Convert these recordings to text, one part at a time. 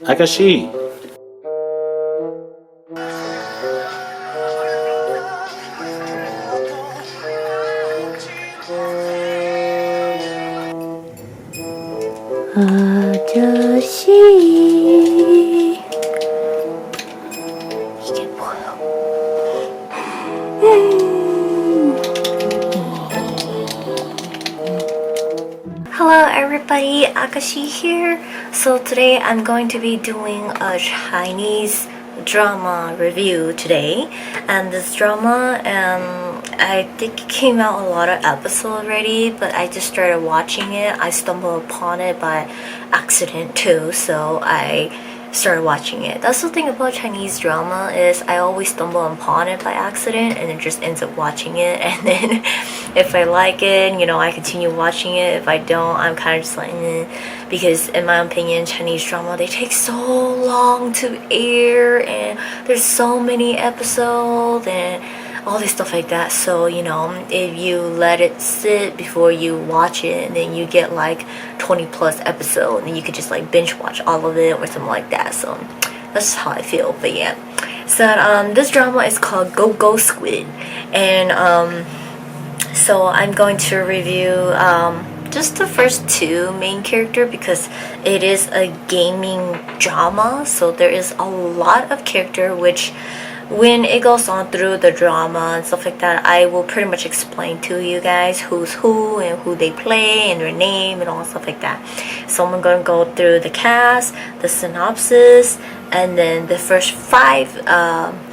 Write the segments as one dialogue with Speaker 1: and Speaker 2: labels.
Speaker 1: Agashe.
Speaker 2: 아저씨 이게 뭐야? Hello everybody, Agashe here. So today I'm going to be doing a Chinese drama review today, and this drama I think it came out a lot of episodes already, but I just started watching it. I stumbled upon it by accident too, so I started watching it. That's the thing about Chinese drama is I always stumble upon it by accident and then just ends up watching it, and then if I like it, I continue watching it. If I don't, I'm kind of just like because in my opinion Chinese drama, they take so long to air and there's so many episodes and all this stuff like that. So if you let it sit before you watch it, and then you get like 20 plus episodes, and then you could just like binge watch all of it or something like that. So that's how I feel. But yeah, so this drama is called Go Squid, and so I'm going to review just the first two main character because it is a gaming drama, so there is a lot of character which when it goes on through the drama and stuff like that, I will pretty much explain to you guys who's who and who they play and their name and all stuff like that. So I'm going to go through the cast, the synopsis, and then the first 5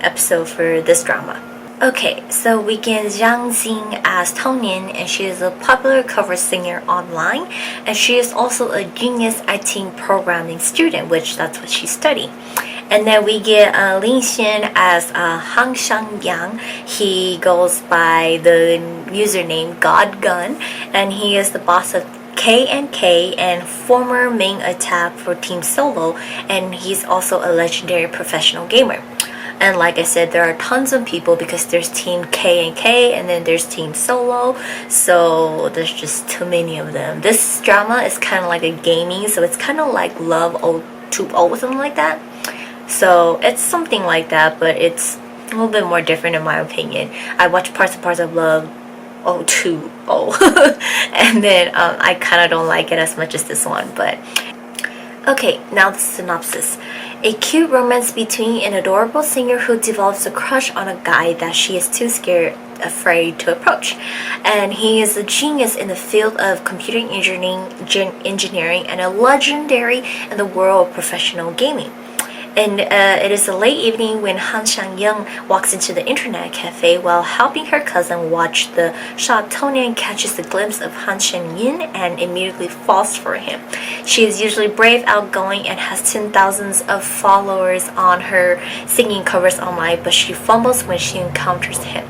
Speaker 2: episodes for this drama. Okay, so we get Zhang as Tong Nian, and she is a popular cover singer online, and she is also a genius IT programming student, which that's what she's studying. And then we get Xian as Han Shangyan. He goes by the username God Gun, and he is the boss of K&K and former main attack for Team Solo, and he's also a legendary professional gamer. And like I said, there are tons of people because there's Team K&K and then there's Team Solo, so there's just too many of them. This drama is kind of like a gaming, so it's kind of like Love 020 or something like that. So it's something like that, but it's a little bit more different in my opinion. I watched parts and parts of Love 020 and then I kind of don't like it as much as this one. But okay, now the synopsis. A cute romance between an adorable singer who develops a crush on a guy that she is too afraid to approach. And he is a genius in the field of computer engineering and a legendary in the world of professional gaming. And it is a late evening when Han Shangyan walks into the internet cafe while helping her cousin watch the shop. Tong Nian catches a glimpse of Han Shangyan and immediately falls for him. She is usually brave, outgoing, and has 10,000s of followers on her singing covers online, but she fumbles when she encounters him.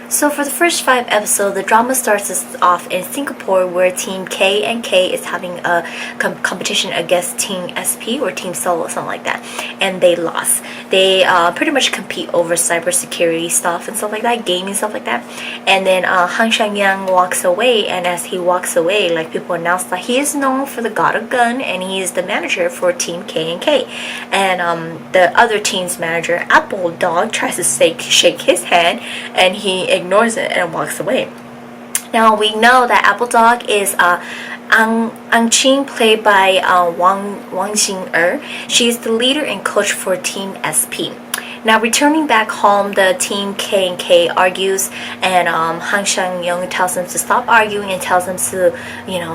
Speaker 2: So for the first 5 episodes, the drama starts off in Singapore, where Team K&K is having a competition against Team SP or Team Solo, something like that, and they lost. They pretty much compete over cybersecurity stuff and stuff like that, gaming stuff like that. And then Han Shangyan walks away, and as he walks away, like people announce that he is known for the God of Gun, and he is the manager for Team K&K. And the other team's manager, Appledog, tries to shake his hand, and he ignores it and walks away. Now we know that Appledog is Qing, played by Wang. She is the leader and coach for Team SP. Now returning back home, the Team K&K argues, and Han Shangyan tells them to stop arguing and tells them to,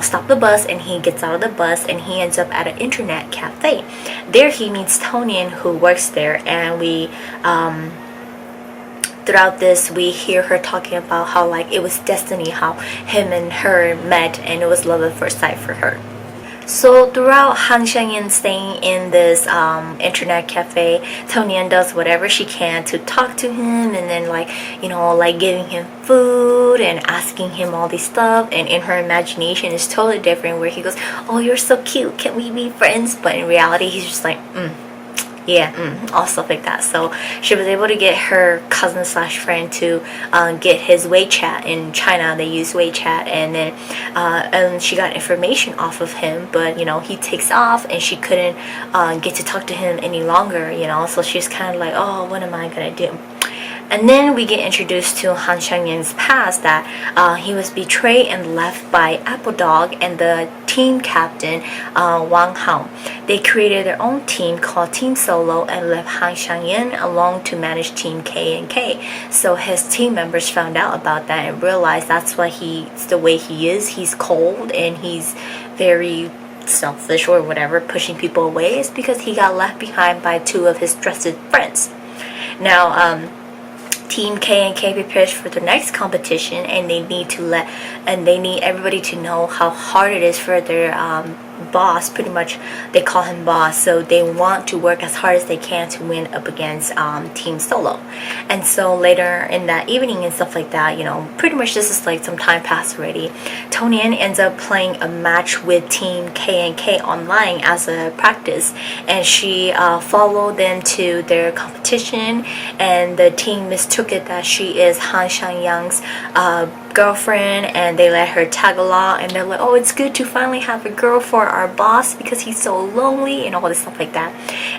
Speaker 2: stop the bus, and he gets out of the bus and he ends up at an internet cafe. There he meets Tong Nian, who works there, and we throughout this we hear her talking about how like it was destiny, how him and her met and it was love at first sight for her. So throughout Han Shangyan staying in this internet cafe, Tong Nian does whatever she can to talk to him, and then like giving him food and asking him all this stuff, and in her imagination it's totally different, where he goes, "Oh, you're so cute, can we be friends?" But in reality he's just like, Yeah, all stuff like that. So she was able to get her cousin slash friend to get his WeChat. In China they use WeChat, and then and she got information off of him, but you know, he takes off and she couldn't get to talk to him any longer, you know, so she's kind of like, oh, what am I gonna do? And then we get introduced to Han Shangyan's past, that he was betrayed and left by Appledog and the team captain, Wang. They created their own team called Team Solo and left Han Shangyan alone to manage Team K and K. So his team members found out about that and realized that's why he's the way he is. He's cold and he's very selfish or whatever, pushing people away, is because he got left behind by two of his trusted friends. Now, Team K and K prepares for the next competition, and they need everybody to know how hard it is for their boss. Pretty much, they call him boss, so they want to work as hard as they can to win up against Team Solo. And so later in that evening and stuff like that, you know, pretty much this is like some time passed already, Nian ends up playing a match with Team K and K online as a practice, and she followed them to their competition, and the team mistook it that she is Han Shangyan's girlfriend, and they let her tag along, and they're like, oh, it's good to finally have a girl for our boss because he's so lonely and all this stuff like that.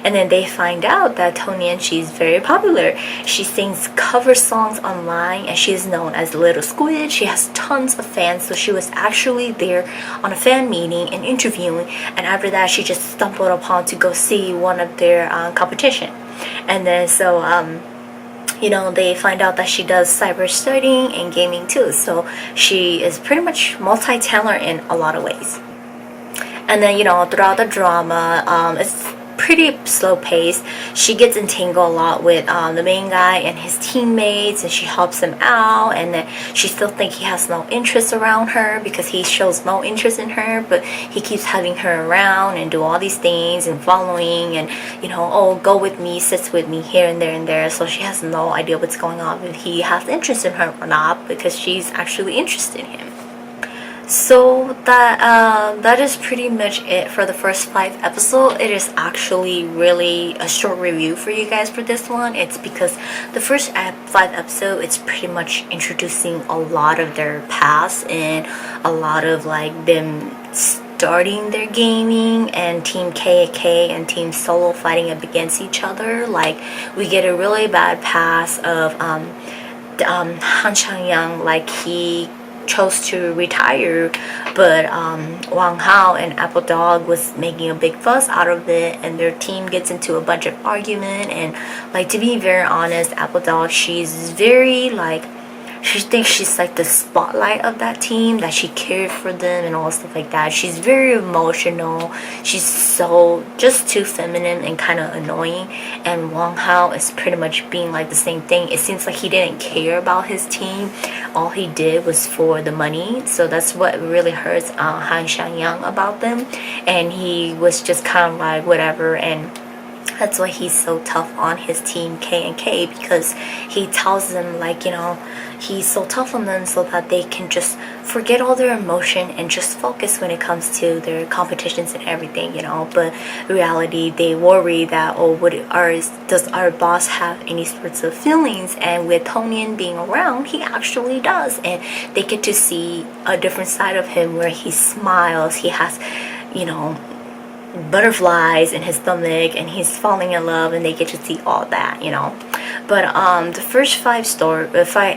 Speaker 2: And then they find out that Nian, she's very popular. She sings cover songs online, and she is known as Little Squid. She has tons of fans, so she was actually there on a fan meeting and interviewing, and after that she just stumbled upon to go see one of their competition. And then so you know, they find out that she does cyber studying and gaming too, so she is pretty much multi-talent in a lot of ways. And then, you know, throughout the drama, it's pretty slow paced. She gets entangled a lot with the main guy and his teammates, and she helps him out, and then she still thinks he has no interest around her because he shows no interest in her, but he keeps having her around and do all these things and following, and you know, oh, go with me, sits with me here and there and there. So she has no idea what's going on, if he has interest in her or not, because she's actually interested in him. So that is pretty much it for the first 5 episodes. It is actually really a short review for you guys for this one. It's because the first 5 episodes, it's pretty much introducing a lot of their past and a lot of like them starting their gaming, and Team KK and Team Solo fighting up against each other. Like, we get a really bad past of Han Shangyan, like he chose to retire, but Wang and Appledog was making a big fuss out of it, and their team gets into a bunch of argument. And like, to be very honest, Appledog, she's very like, she thinks she's like the spotlight of that team, that she cared for them and all stuff like that. She's very emotional. She's so just too feminine and kind of annoying. And Wang Hao is pretty much being like the same thing. It seems like he didn't care about his team. All he did was for the money. So that's what really hurts Han Shangyan about them. And he was just kind of like whatever, and that's why he's so tough on his team K and K, because he tells them, like, you know, he's so tough on them so that they can just forget all their emotion and just focus when it comes to their competitions and everything, you know. But reality, they worry that, oh, does our boss have any sorts of feelings? And with Nian being around, he actually does, and they get to see a different side of him where he smiles, he has, you know, butterflies in his stomach, and he's falling in love, and they get to see all that, you know. But the first 5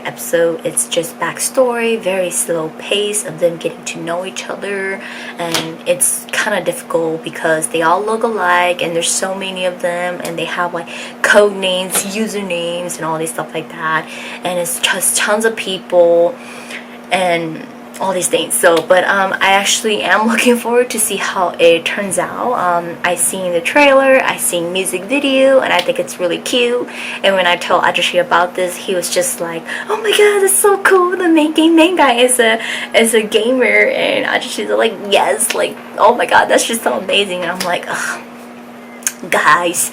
Speaker 2: episodes, it's just backstory, very slow pace of them getting to know each other, and it's kind of difficult because they all look alike, and there's so many of them, and they have like code names, usernames, and all this stuff like that, and it's just tons of people and all these things. So but I actually am looking forward to see how it turns out. I seen the trailer, I seen music video, and I think it's really cute. And when I told Agashe about this, he was just like, oh my god, that's so cool, the main guy is a gamer. And Agashe's like, yes, like, oh my god, that's just so amazing. And I'm like, ugh, guys,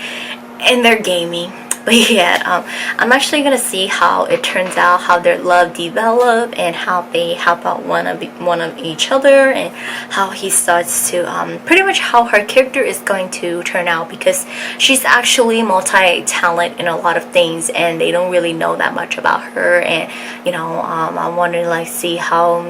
Speaker 2: and they're gaming. But yeah, I'm actually gonna see how it turns out, how their love develop, and how they help out one of each other, and how he starts to pretty much how her character is going to turn out, because she's actually multi-talent in a lot of things, and they don't really know that much about her. And I'm wondering, like, see how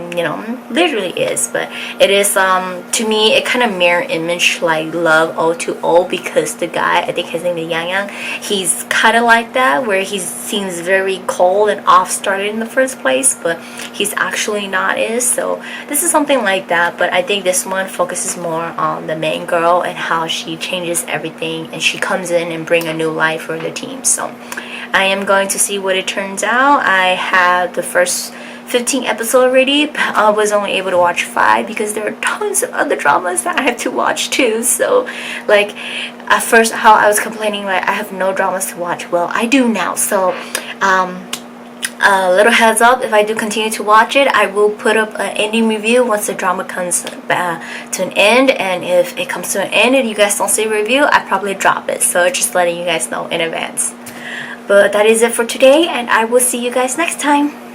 Speaker 2: literally is. But it is to me, it kind of mirror image like Love O2O, because the guy, I think his name is Yang, he's kind of like that, where he seems very cold and off-started in the first place, but he's actually not is. So this is something like that, but I think this one focuses more on the main girl and how she changes everything, and she comes in and bring a new life for the team. So I am going to see what it turns out. I had the first 15 episodes already, but I was only able to watch 5 because there are tons of other dramas that I have to watch too. So like at first, how I was complaining like I have no dramas to watch, well, I do now. So a little heads up, if I do continue to watch it, I will put up an ending review once the drama comes to an end. And if it comes to an end and you guys don't see a review, I probably drop it. So just letting you guys know in advance. But that is it for today, and I will see you guys next time.